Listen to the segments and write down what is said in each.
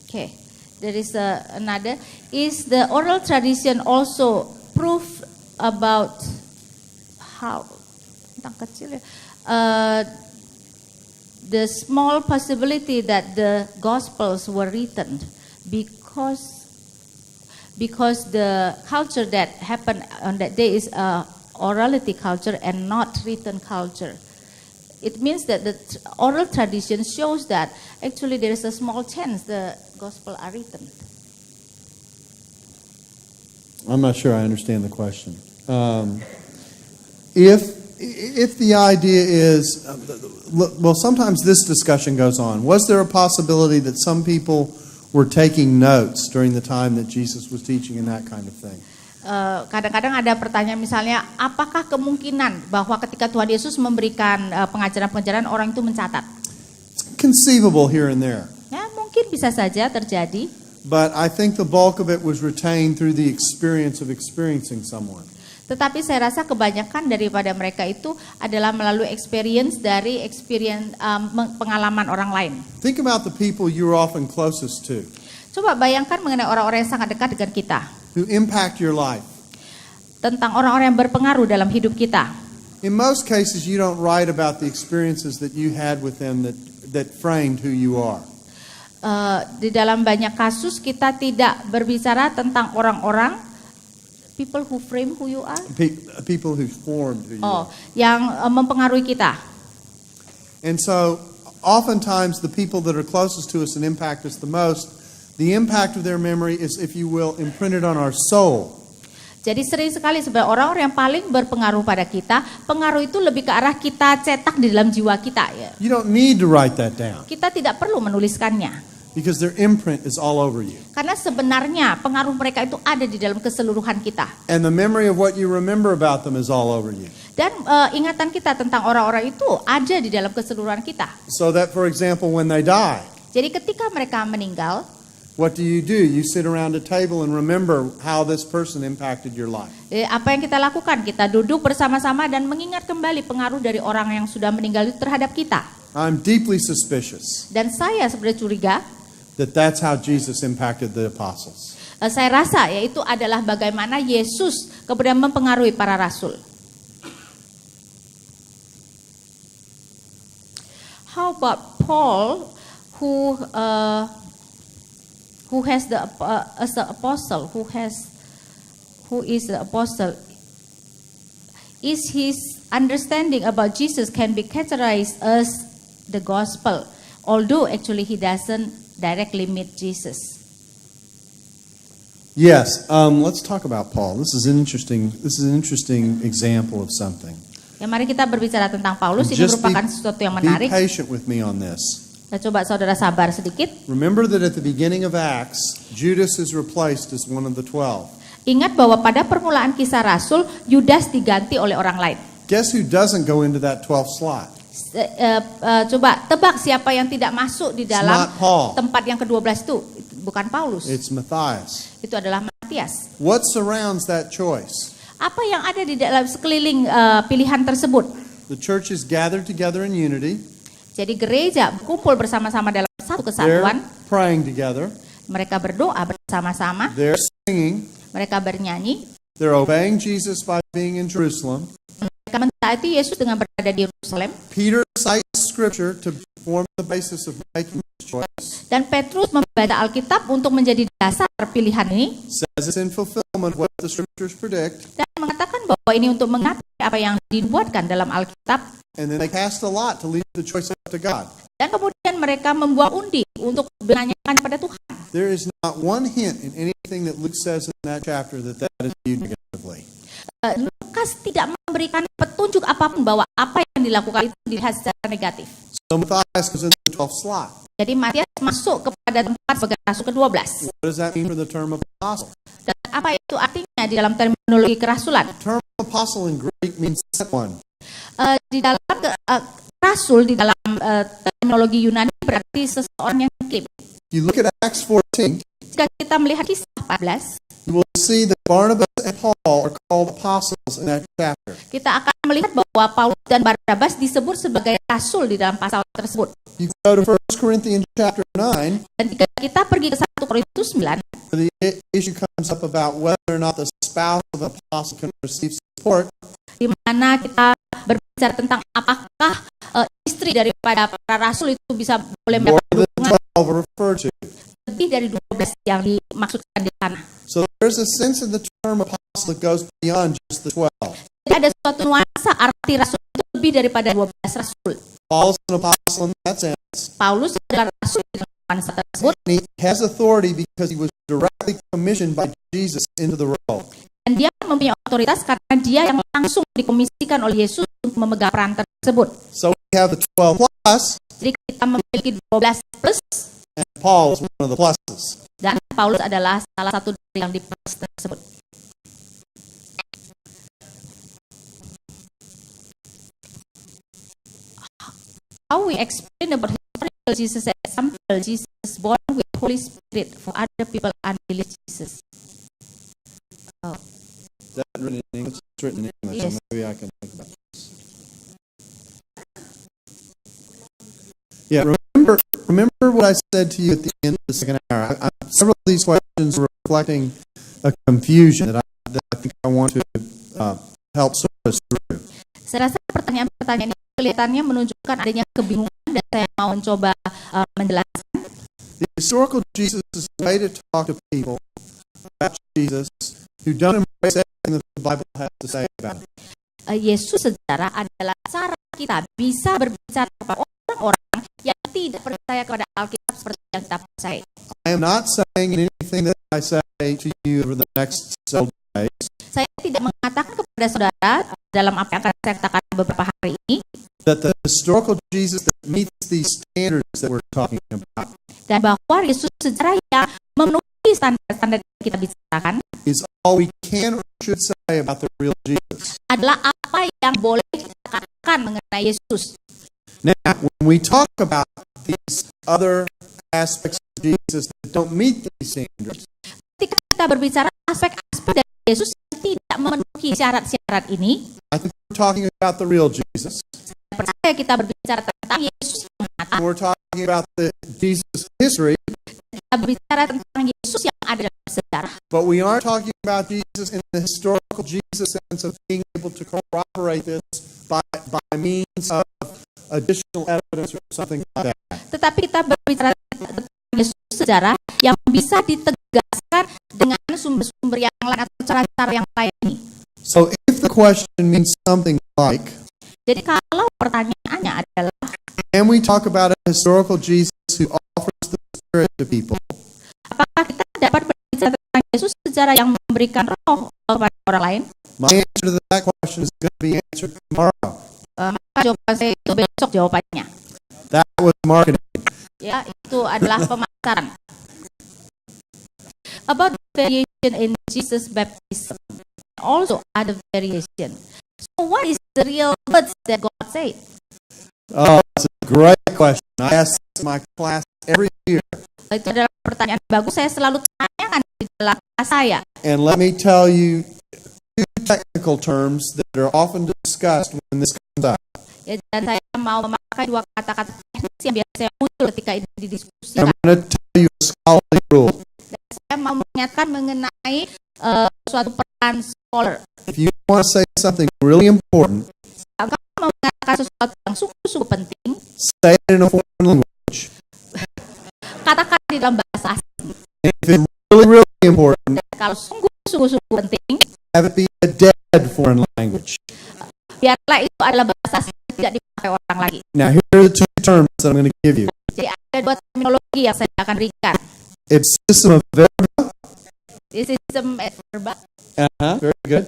Okay, there is another. Is the oral tradition also proof about how the small possibility that the Gospels were written because the culture that happened on that day is orality culture and not written culture. It means that the oral tradition shows that actually there is a small chance the Gospel are written. I'm not sure I understand the question. If the idea is, well, sometimes this discussion goes on. Was there a possibility that some people were taking notes during the time that Jesus was teaching and that kind of thing? Kadang-kadang ada pertanyaan misalnya, apakah kemungkinan bahwa ketika Tuhan Yesus memberikan pengajaran-pengajaran orang itu mencatat? It's conceivable here and there. Ya, mungkin bisa saja terjadi. But I think the bulk of it was retained through the experience of experiencing someone. Tetapi saya rasa kebanyakan daripada mereka itu adalah melalui experience pengalaman orang lain. Think about the people you're often closest to. Coba bayangkan mengenai orang-orang yang sangat dekat dengan kita. Who impact your life. Tentang orang-orang yang berpengaruh dalam hidup kita. In most cases you don't write about the experiences that you had with them that framed who you are. Di dalam banyak kasus kita tidak berbicara tentang orang-orang people who frame who you are. People who formed who you are. Yang mempengaruhi kita. And so oftentimes the people that are closest to us and impact us the most, the impact of their memory is, if you will, imprinted on our soul. Jadi sering sekali sebenarnya orang-orang yang paling berpengaruh pada kita, pengaruh itu lebih ke arah kita cetak di dalam jiwa kita. Ya. You don't need to write that down. Kita tidak perlu menuliskannya. Because their imprint is all over you. Karena sebenarnya pengaruh mereka itu ada di dalam keseluruhan kita. And the memory of what you remember about them is all over you. Dan ingatan kita tentang orang-orang itu ada di dalam keseluruhan kita. So that, for example, when they die, jadi ketika mereka meninggal, what do? You sit around a table and remember how this person impacted your life. Apa yang kita lakukan? Kita duduk bersama-sama dan mengingat kembali pengaruh dari orang yang sudah meninggal itu terhadap kita. I'm deeply suspicious. Dan saya sebenarnya curiga that's how Jesus impacted the apostles. Saya rasa yaitu adalah bagaimana Yesus kemudian mempengaruhi para rasul. How about Paul, who has as the apostle, who is the apostle? Is his understanding about Jesus can be categorized as the gospel, although actually he doesn't directly meet Jesus. Yes, let's talk about Paul. This is an interesting example of something. Ya, mari kita berbicara tentang Paulus. Ini merupakan sesuatu yang menarik. Be patient with me on this. Coba saudara sabar sedikit. Remember that at the beginning of Acts, Judas is replaced as one of the 12. Ingat bahwa pada permulaan kisah Rasul, Yudas diganti oleh orang lain. Guess who doesn't go into that 12 slot? Coba tebak siapa yang tidak masuk di dalam tempat yang ke-12 itu? Bukan Paulus. It's Matthias. Itu adalah Matias. What surrounds that choice? Apa yang ada di dalam sekeliling pilihan tersebut? The church is gathered together in unity. Jadi gereja kumpul bersama-sama dalam satu kesatuan. They're praying together. Mereka berdoa bersama-sama. They're singing. Mereka bernyanyi. They're obeying Jesus by being in Jerusalem. Mereka mentaati Yesus dengan berada di Yerusalem. Peter cites scripture to form the basis of making this choice. Dan Petrus membaca Alkitab untuk menjadi dasar pilihan ini. Says it's in fulfillment of what the scriptures predict. Dan mengatakan bahwa ini untuk mengatur apa yang dibuatkan dalam Alkitab. And then they cast a lot to leave the choice up to God. Dan kemudian mereka membuat undi untuk menanyakan kepada Tuhan. There is not one hint in anything that Luke says in that chapter that is viewed negatively. Lukas tidak memberikan petunjuk apapun bahwa apa yang dilakukan itu dilihat secara negatif. So Matthias goes into the 12th slot. Jadi Matias masuk kepada tempat sebagai rasul ke-12. What does that mean for the term apostle? Dan apa itu artinya di dalam terminologi kerasulan? The term apostle in Greek means sent one. Di dalam rasul di dalam terminologi Yunani berarti seseorang yang dikirim. you look at Acts 14, Jika kita melihat kisah 14, you will see that Barnabas and Paul are called apostles in that chapter. kita akan melihat bahwa Paulus dan Barnabas disebut sebagai rasul di dalam pasal tersebut. You go to 1 Corinthians chapter 9, Dan jika kita pergi ke 1 Korintus 9, the issue comes up about whether or not the spouse of an apostle can receive support. di mana kita berbicara tentang apakah istri daripada para rasul itu bisa boleh More mendapat than dukungan 12 are referred to. lebih dari 12 yang dimaksudkan di sana. So there's a sense in the term apostle that goes beyond just the 12. Jadi ada suatu nuansa arti rasul itu lebih daripada 12 rasul. Paul's an apostle in that sense. Paulus adalah rasul di dalam nuansa tersebut, And he has authority because he was directly commissioned by Jesus into the role. dan dia mempunyai otoritas karena dia yang langsung dikomisikan oleh Yesus untuk memegang peran tersebut. So we have the 12 plus, Jadi kita memiliki 12 plus, and Paul is one of the pluses. dan Paulus adalah salah satu dari yang di plus tersebut. How we explain about historical Jesus as example, Jesus born with Holy Spirit for other people unbelieve Jesus. That's written in English. It's written in English, Yes. so maybe I can think about this. Yeah, remember what I said to you at the end of the second hour. Several of these questions are reflecting a confusion that I think I want to help sort us through. Saya rasa pertanyaan-pertanyaan ini kelihatannya menunjukkan adanya kebingungan dan saya mau mencoba menjelaskan. The historical Jesus is a way to talk to people about Jesus who don't embrace everything that the Bible has to say about it. Yesus sejarah adalah cara kita bisa berbicara kepada orang-orang yang tidak percaya kepada Alkitab seperti yang kita percaya. I am not saying in anything that I say to you over the next several days Saya tidak mengatakan kepada saudara dalam apa yang akan saya katakan beberapa hari ini, that the historical Jesus that meets these standards that we're talking about dan bahwa Yesus sejarah yang memenuhi standar-standar yang kita bicarakan is all we can or should say about the real Jesus. adalah apa yang boleh kita katakan mengenai Yesus. Now, when we talk about these other aspects of Jesus that don't meet these standards, Ketika kita berbicara aspek-aspek dari Yesus yang tidak memenuhi syarat-syarat ini, I think we're talking about the real Jesus. saya percaya kita berbicara tentang Yesus yang nyata. We're talking about the Jesus history, Kita berbicara tentang Yesus yang ada dalam sejarah. but we aren't talking about Jesus in the historical Jesus sense of being able to corroborate this by means of additional evidence or something like that. Tetapi kita berbicara tentang Yesus sejarah yang bisa ditegaskan dengan sumber-sumber yang lain atau cara-cara yang lain ini. So if the question means something like, Jadi kalau pertanyaannya adalah, can we talk about a historical Jesus who offers the Spirit to people? apakah kita dapat berbicara tentang Yesus sejarah yang memberikan roh kepada orang lain? My answer to that question is going to be answered tomorrow. Maka jawaban saya itu besok jawabannya. That was marketing. Ya, itu adalah pemasaran. About the variation in Jesus' baptism, also other variation. So what is the real words that God said? Oh, that's a great question. I ask my class every year. Itu adalah pertanyaan bagus. Saya selalu tanyakan di dalam kelas saya. And let me tell you two technical terms that are often discussed when this comes up. Ya, dan saya mau memakai dua kata-kata teknis yang biasanya muncul ketika ini I'm didiskusikan. going to tell you a scholarly rule. Dan saya mau mengingatkan mengenai suatu peran scholar. If you want to say something really important, Kalau kamu mau mengatakan sesuatu yang sungguh-sungguh penting, say it in a foreign language. katakan di dalam bahasa asing. And if it's really important, Dan kalau sungguh-sungguh penting, have it be a dead foreign language. biarlah itu adalah bahasa asing yang tidak dipakai orang lagi. Now, here are the two terms that I'm going to give you. Jadi ada dua terminologi yang saya akan berikan. Ipsissim of verba. Ipsissim et verba Very good.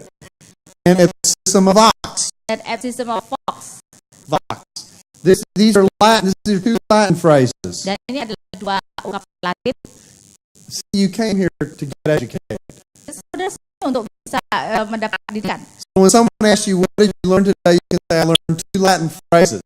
And ipsissim of vox. dan ipsissim of vox. Vox. These are Latin. These are two Latin phrases. Dan ini adalah dua ungkapan Latin. See, you came here to get educated. Saudara untuk bisa mendapat pendidikan. So when someone asks you, what did you learn today? You can say, I learned two Latin phrases.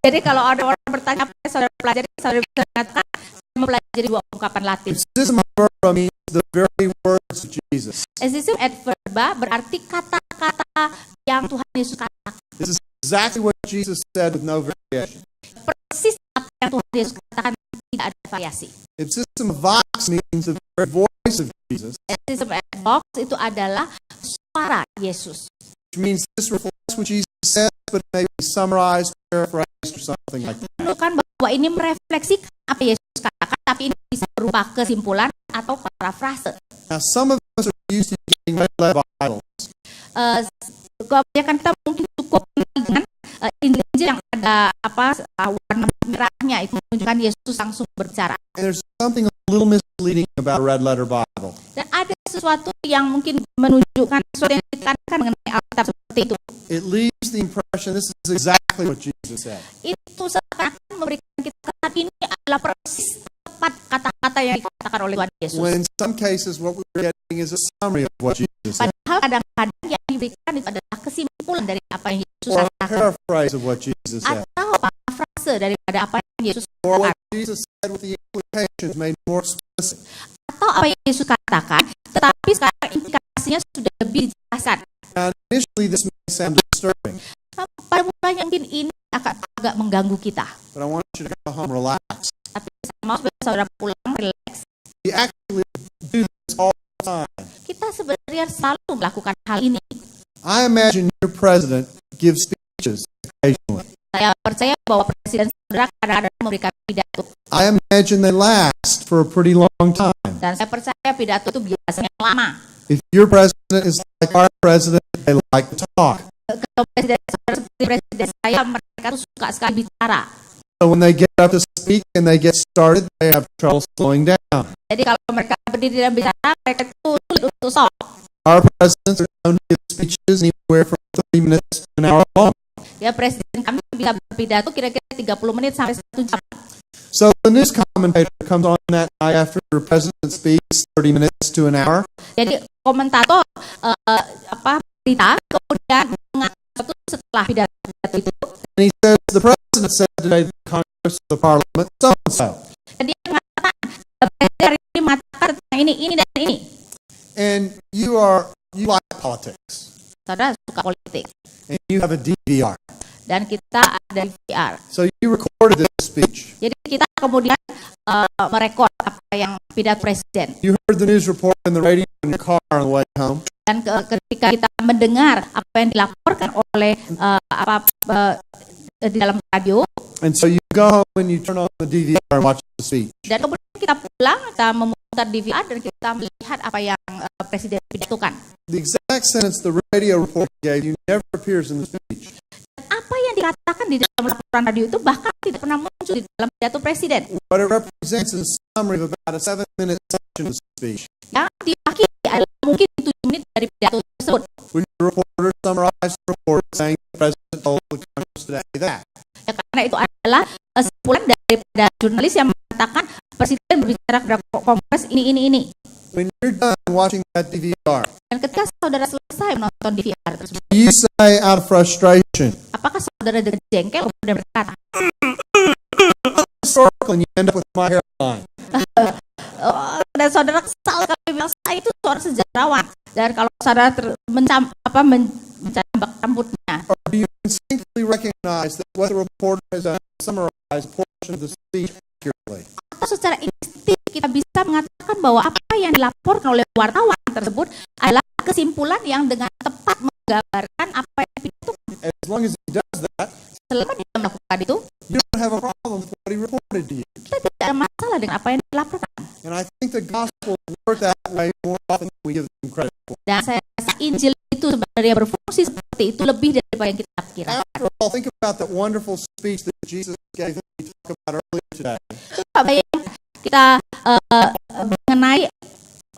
Jadi kalau ada orang bertanya apa yang saudara pelajari, saudara bisa mengatakan saya mempelajari jadi dua ungkapan Latin. Excisum verba means the very words of Jesus. Excisum et verba berarti kata-kata yang Tuhan Yesus katakan. This is exactly what Jesus said with no variation. Persis apa yang Tuhan Yesus katakan, tidak ada variasi. Excisum vox means the very voice of Jesus, Excisum et vox itu adalah suara Yesus. which means this reflects what Jesus said, but maybe summarized, paraphrased, or something like that. Menunjukkan bahwa ini merefleksikan apa Yesus katakan, tapi ini bisa berupa kesimpulan atau parafrase. Now, some of us are used to getting red letter Bibles. Kebanyakan kita mungkin cukup dengan Injil yang ada warna merahnya, itu menunjukkan Yesus langsung berbicara. And there's something a little misleading about a red letter Bible. Dan ada sesuatu yang mungkin menunjukkan sesuatu yang ditekankan mengenai Alkitab seperti itu. It leaves the impression this is exactly what Jesus said. Itu seakan-akan memberikan kita kesan ini adalah persis tepat kata-kata yang dikatakan oleh Tuhan Yesus. When in some cases what we're getting is a summary of what Jesus said, Padahal kadang-kadang yang diberikan itu adalah kesimpulan dari apa yang Yesus or a katakan, paraphrase of what Jesus said, atau parafrase daripada apa yang Yesus or what katakan, Jesus said with the implications made more explicit. atau apa yang Yesus katakan, tetapi sekarang implikasinya sudah lebih dijelaskan. Now, initially this may sound disturbing, Pada mulanya mungkin ini akan agak mengganggu kita. but I want you to go home relax. Tapi saya mau saudara pulang relax. We actually do this all the time. Kita sebenarnya selalu melakukan hal ini. I imagine your president gives speeches occasionally. Saya percaya bahwa presiden saudara kadang-kadang memberikan pidato. I imagine they last for a pretty long time. Dan saya percaya pidato itu biasanya lama. If your president is like our president, they like to talk. Kalau presiden saudara seperti presiden saya, mereka tuh suka sekali bicara. So when they get up to speak and they get started, they have trouble slowing down. Jadi kalau mereka berdiri dan bicara, mereka itu sulit untuk stop. Our presidents are known to give speeches anywhere from 30 minutes to an hour long. Ya, presiden kami bisa berpidato kira-kira 30 menit sampai 1 jam. So the news commentator comes on that night after the president speaks 30 minutes to an hour, Jadi komentator berita kemudian mengatakan setelah pidato itu, and he says the president said today to the Congress, the Parliament, so and so. dan dia mengatakan presiden hari ini mengatakan tentang ini dan ini. And you like politics, Saudara suka politik and you have a DVR. dan kita ada DVR. So you recorded this speech. Jadi kita kemudian merekod apa yang pidato presiden. You heard the news report in the radio in your car on the way home. Dan ketika kita mendengar apa yang dilaporkan oleh di dalam radio, And so you go home and you turn on the DVR and watch the speech. dan kemudian kita pulang, kita memutar DVR dan kita melihat apa yang presiden pidatokan. The exact sentence the radio report gave you never appears in the speech. Apa yang dikatakan di dalam laporan radio itu bahkan tidak pernah muncul di dalam pidato presiden. What it represents is a summary of about a 7-minute section of the speech. Yang diwakili adalah mungkin 7 menit dari pidato tersebut. When the reporter summarized the report saying the president told the Congress today that. Ya, karena itu adalah kesimpulan daripada jurnalis yang mengatakan presiden berbicara kepada Kongres ini. When you're done watching that DVR, Dan ketika saudara selesai menonton DVR tersebut, you say out of frustration, apakah saudara dengan jengkel kemudian berkata, circle, and you end up with my hairline. dan saudara kesal kalau bilang saya itu seorang sejarawan, dan kalau saudara mencambak rambutnya, Or do you instinctively recognize that what the reporter has done is summarize a portion of the speech accurately? atau secara insting kita bisa mengatakan bahwa apa yang dilaporkan oleh wartawan tersebut adalah kesimpulan yang dengan tepat menggambarkan apa yang dipidatokan. As long as he does that, Selama dia melakukan itu, you don't have a problem with what he reported to you. kita tidak ada masalah dengan apa yang dilaporkan. And I think the gospel works that way more often than we give them credit for. Dan saya rasa Injil itu sebenarnya berfungsi seperti itu lebih daripada yang kita pikirkan. After all, think about that wonderful speech that Jesus gave that we talked about earlier today. Coba bayangkan kita mengenai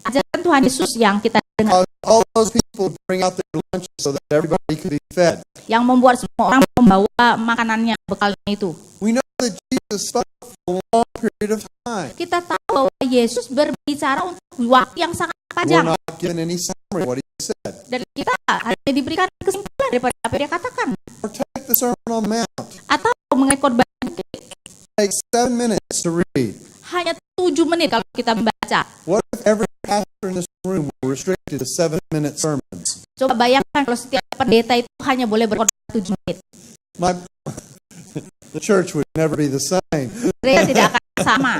ajaran Tuhan Yesus yang kita dengar, All those people bring out their lunches so that everybody could be fed. yang membuat semua orang membawa makanannya, bekalnya itu. We know that Jesus spoke for a long period of time. Kita tahu bahwa Yesus berbicara untuk waktu yang sangat We're panjang, not given any summary of what he said. dan kita hanya diberikan kesimpulan daripada apa yang dia katakan. Or take the Sermon on the Mount. Atau mengekor bukit Take 7 minutes to read. hanya 7 menit kalau kita membaca. What if every pastor in this room were restricted to 7-minute sermons? Coba bayangkan kalau setiap pendeta itu hanya boleh berkhotbah 7 menit. The church would never be the same. Gereja tidak akan sama.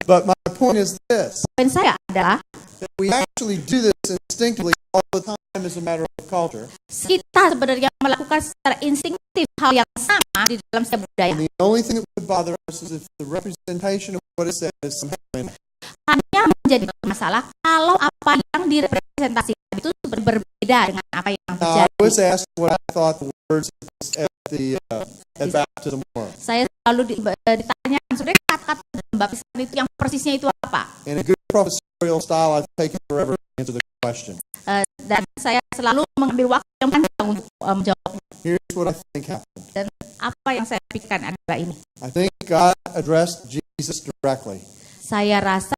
But my point is this, Poin saya adalah that we actually do this instinctively all the time as a matter of culture. kita sebenarnya melakukan secara instinktif hal yang sama di dalam setiap budaya. And the only thing that would bother us is if the representation of what is said is somehow inaccurate. Hanya menjadi masalah kalau apa yang direpresentasikan itu berbeda dengan apa yang Now, I terjadi. was asked what I thought the words at baptism were. Saya selalu ditanyakan, sebenarnya kata-kata dalam baptisan itu yang persisnya itu apa? In a good professorial style, I've taken forever to answer the question. Dan saya selalu mengambil waktu yang panjang untuk menjawab. Here's what I think happened. Dan apa yang saya pikirkan adalah ini. I think God addressed Jesus directly. Saya rasa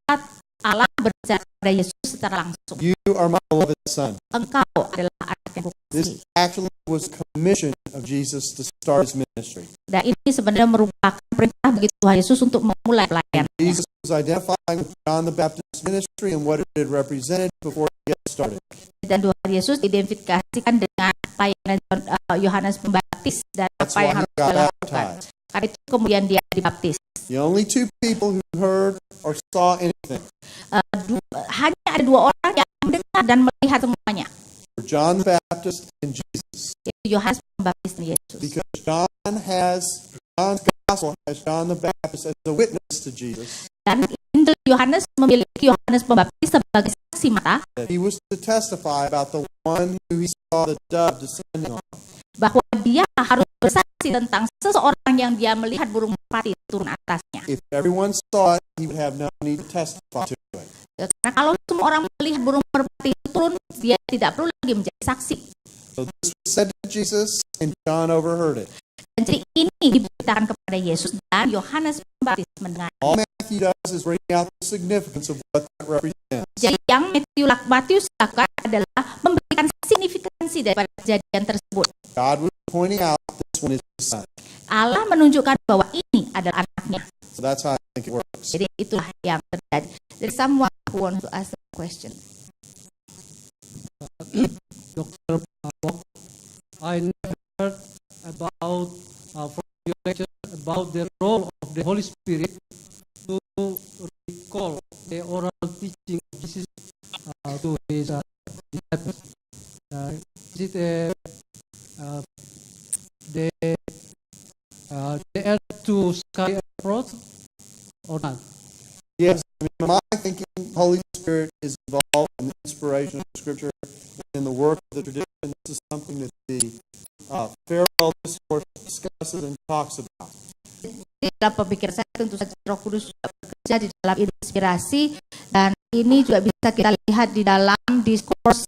Allah berbicara pada Yesus secara langsung. You are my beloved son. Engkau adalah anak yang This kukasihi. actually was a commission of Jesus to start his ministry. Dan ini sebenarnya merupakan perintah bagi Tuhan Yesus untuk memulai pelayanan. Jesus was identifying with John the Baptist's ministry and what it had represented before he got started. Dan Tuhan Yesus identifikasikan dengan pelayanan Yohanes Pembaptis dan That's apa yang why he harus got dia lakukan. baptized. Karena itu kemudian dia dibaptis. The only two people who heard or saw anything Hanya ada 2 orang yang mendengar dan melihat semuanya, were John the Baptist and Jesus. yaitu Yohanes Pembaptis dan Yesus. Because John's gospel has John the Baptist as a witness to Jesus, Dan Injil Yohanes memiliki Yohanes Pembaptis sebagai saksi mata that he was to testify about the one who he saw the dove descending on. bahwa dia harus bersaksi tentang seseorang yang dia melihat burung merpati turun atasnya. If everyone saw it, he would have no need to testify to it. Karena kalau semua orang melihat burung merpati itu turun, dia tidak perlu lagi menjadi saksi. So this was said to Jesus, and John overheard it. Dan jadi ini diberitakan kepada Yesus dan Yohanes Pembaptis mendengar. All Matthew does is bring out the significance of what that represents. Jadi yang Matius lakukan adalah memberikan signifikansi daripada kejadian tersebut. God was pointing out this one is his son. Allah menunjukkan bahwa ini adalah anaknya. So that's how I think it works. Jadi itulah yang terjadi. There's someone who wants to ask a question. Dr. Bob, I never heard about from your lecture about the role of the Holy Spirit to recall the oral teaching of Jesus to his disciples. Is it the air to sky approach or not? Yes, I mean, my thinking, Holy Spirit is involved in the inspiration of Scripture, in the work of the tradition. This is something that the farewell discourse discusses and talks about. Di dalam pemikiran saya tentu saja Roh Kudus juga bekerja di dalam inspirasi, dan ini juga bisa kita lihat di dalam diskurs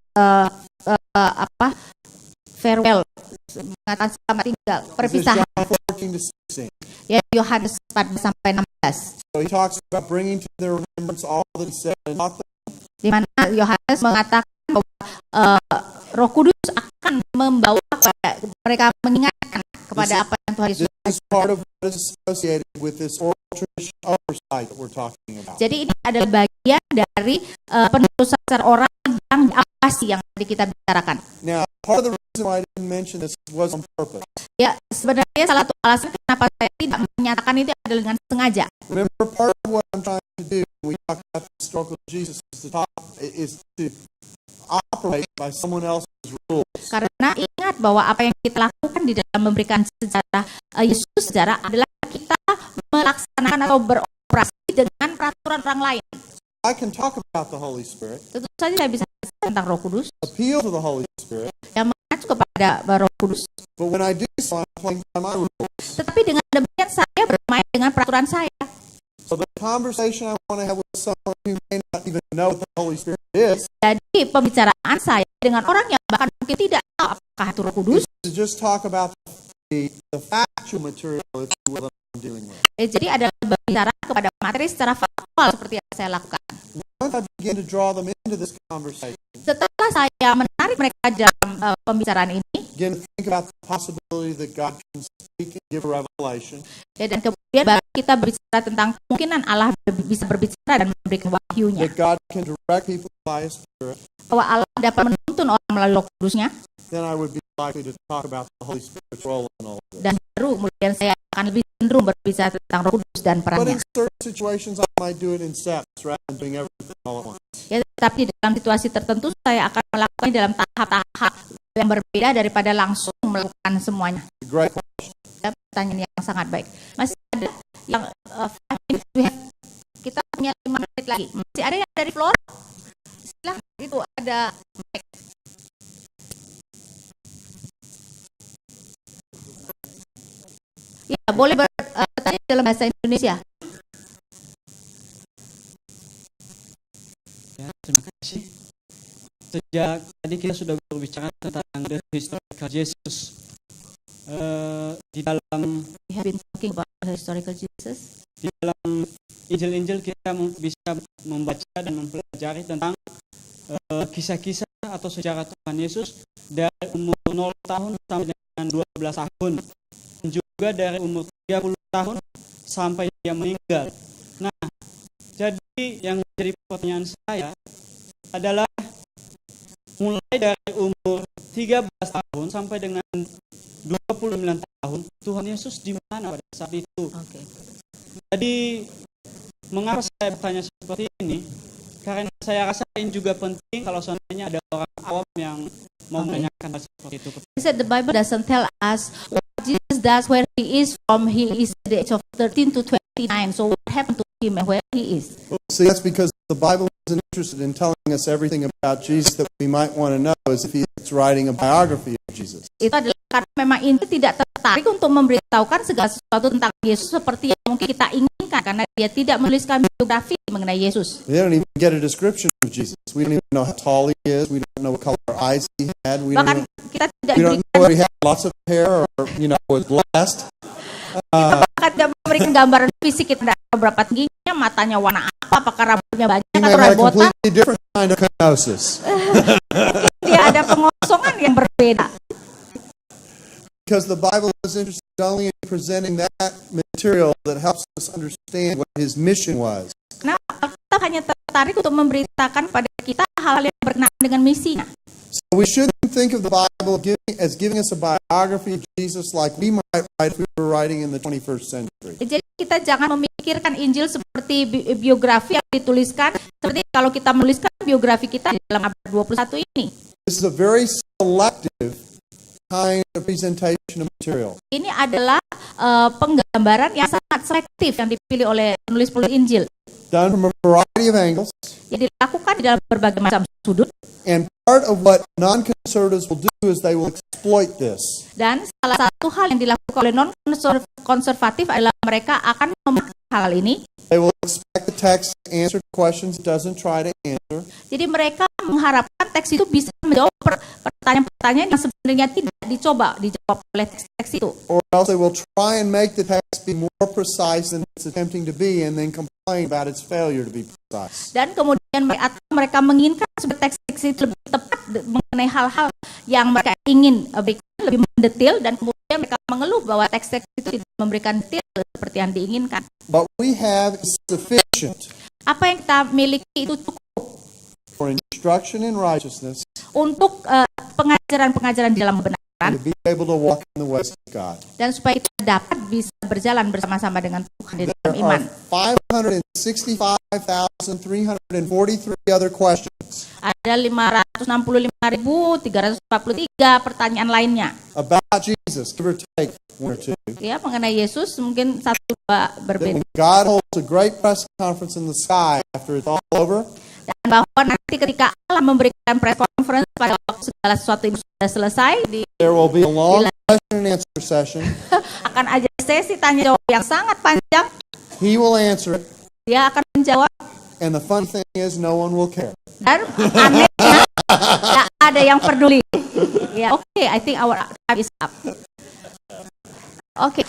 farewell, mengatakan selamat tinggal, This is perpisahan, John 14 to 16. ya Yohanes 4 sampai 16, So he talks about bringing to their remembrance all that he said and taught them. di mana Yohanes mengatakan bahwa Roh Kudus akan membawa kepada mereka, mengingatkan kepada apa yang Tuhan Yesus. This is part of what is associated with this oral tradition oversight that we're talking about. Jadi ini adalah bagian dari penerusan secara oral yang diawasi yang tadi kita bicarakan. Now, part of the reason why I didn't mention this was on purpose. Ya, sebenarnya salah satu alasan kenapa saya tidak menyatakan itu adalah dengan sengaja. Remember, part of what I'm trying to do when we talk about the historical Jesus is to operate by someone else's rules. Karena ingat bahwa apa yang kita lakukan di dalam memberikan sejarah Yesus sejarah adalah kita melaksanakan atau beroperasi dengan peraturan orang lain. I can talk about the Holy Spirit, Tentu saja saya bisa bicara tentang Roh Kudus, appeal to the Holy Spirit, yang mengacu kepada Roh Kudus. but when I do so, I'm playing by my rules. Tetapi dengan demikian saya bermain dengan peraturan saya. So the conversation I want to have with someone who may not even know what the Holy Spirit is Jadi pembicaraan saya dengan orang yang bahkan mungkin tidak tahu apakah itu Roh Kudus. to just talk about the factual material, if you will, that I'm dealing with. Jadi adalah berbicara kepada materi secara faktual seperti yang saya lakukan. Once I begin to draw them into this conversation, Setelah saya menarik mereka dalam pembicaraan ini, Again, think about the possibility that God can speak and give a revelation. Ya, dan kemudian baru kita berbicara tentang kemungkinan Allah bisa berbicara dan memberikan wahyunya. That God can direct people by His Spirit. Bahwa Allah dapat menuntun orang melalui Roh Kudusnya. Then I would be likely to talk about the Holy Spirit's role in all of this. Dan baru kemudian saya akan lebih cenderung berbicara tentang Roh Kudus dan But perannya. in certain situations, I might do it in steps rather than doing everything all at once. Ya, tetapi dalam situasi tertentu saya akan melakukannya dalam tahap-tahap yang berbeda daripada langsung melakukan semuanya. Great question. Ya, pertanyaan yang sangat baik. Masih ada yang 5 minutes. Kita punya 5 menit lagi. Masih ada yang dari floor? Silahkan, itu ada mic. Ya, boleh bertanya dalam bahasa Indonesia. Ya, terima kasih. Sejak tadi kita sudah berbicara tentang the historical Jesus. Di dalam We have been talking about historical Jesus. di dalam Injil-Injil kita bisa membaca dan mempelajari tentang kisah-kisah atau sejarah Tuhan Yesus dari umur 0 tahun sampai dengan 12 tahun. Dan juga dari umur 30 tahun sampai dia meninggal. Nah, jadi yang menjadi pertanyaan saya adalah mulai dari umur 13 tahun sampai dengan 29 tahun, Tuhan Yesus di mana pada saat itu? Oke. Jadi, mengapa saya bertanya seperti ini? Karena saya rasain juga penting kalau seandainya ada orang awam yang mau menanyakan hal seperti itu. He said the Bible doesn't tell us what Jesus does, where he is from. He is at the age of 13 to 29. So what happened to him and where he is? See, that's because the Bible isn't interested in telling us everything about Jesus that we might want to know as if He's writing a biography of Jesus. Itu adalah karena memang Injil tidak tertarik untuk memberitahukan segala sesuatu tentang Yesus seperti yang mungkin kita inginkan, karena dia tidak menuliskan biografi mengenai Yesus. We don't even get a description of Jesus. We don't even know how tall He is. We don't know what color eyes He had. We Bahkan don't kita tidak know memberikan, whether He had lots of hair or, was blessed. bahkan tidak memberikan gambaran fisik. Kita tidak tahu berapa tingginya, matanya warna apa, apakah rambutnya banyak He may atau have a rebotan. completely different kind of kenosis. Dia ada pengosongan yang berbeda. Because the Bible is interested only in presenting that material that helps us understand what His mission was. Nah, kita hanya tertarik untuk memberitakan pada kita hal-hal yang berkenaan dengan misinya. So we shouldn't think of the Bible as giving us a biography of Jesus like we might write if we were writing in the 21st century. Jadi kita jangan memikirkan Injil seperti biografi yang dituliskan seperti kalau kita menuliskan biografi kita di dalam abad 21 ini. This is a very selective kind of presentation of material. Ini adalah penggambaran yang sangat selektif yang dipilih oleh penulis-penulis Injil. Done from a variety of angles. Yang dilakukan di dalam berbagai macam sudut. And part of what non-conservatives will do is they will exploit this. Dan salah satu hal yang dilakukan oleh non-konservatif adalah mereka akan memakai hal ini. They will expect the text to answer questions it doesn't try to answer. Jadi mereka mengharapkan teks itu bisa menjawab pertanyaan-pertanyaan yang sebenarnya tidak dijawab oleh teks itu. Or else they will try and make the text be more precise than it's attempting to be and then complain about its failure to be precise. Dan kemudian mereka menginginkan supaya teks itu lebih tepat mengenai hal-hal yang mereka ingin berikan lebih mendetail, dan kemudian mereka mengeluh bahwa teks-teks itu tidak memberikan detail seperti yang diinginkan. What we have is sufficient Apa yang kita miliki itu cukup for instruction in righteousness untuk pengajaran-pengajaran di dalam kebenaran, and to be able to walk in the ways of God. dan supaya kita dapat bisa berjalan bersama-sama dengan Tuhan di dalam There iman. are 565,343 other questions Ada 565.343 pertanyaan lainnya. about Jesus, give or take one or two. Ya, mengenai Yesus mungkin 1-2 That berbeda. when God holds a great press conference in the sky after it's all over, Dan bahwa nanti ketika Allah memberikan press conference pada waktu segala sesuatu itu sudah selesai, there will be a long question and answer session. akan ada sesi tanya jawab yang sangat panjang. He will answer it, Dia akan menjawab, and the fun thing is no one will care. dan anehnya tidak ada yang peduli. Ya, oke, I think our time is up. Oke.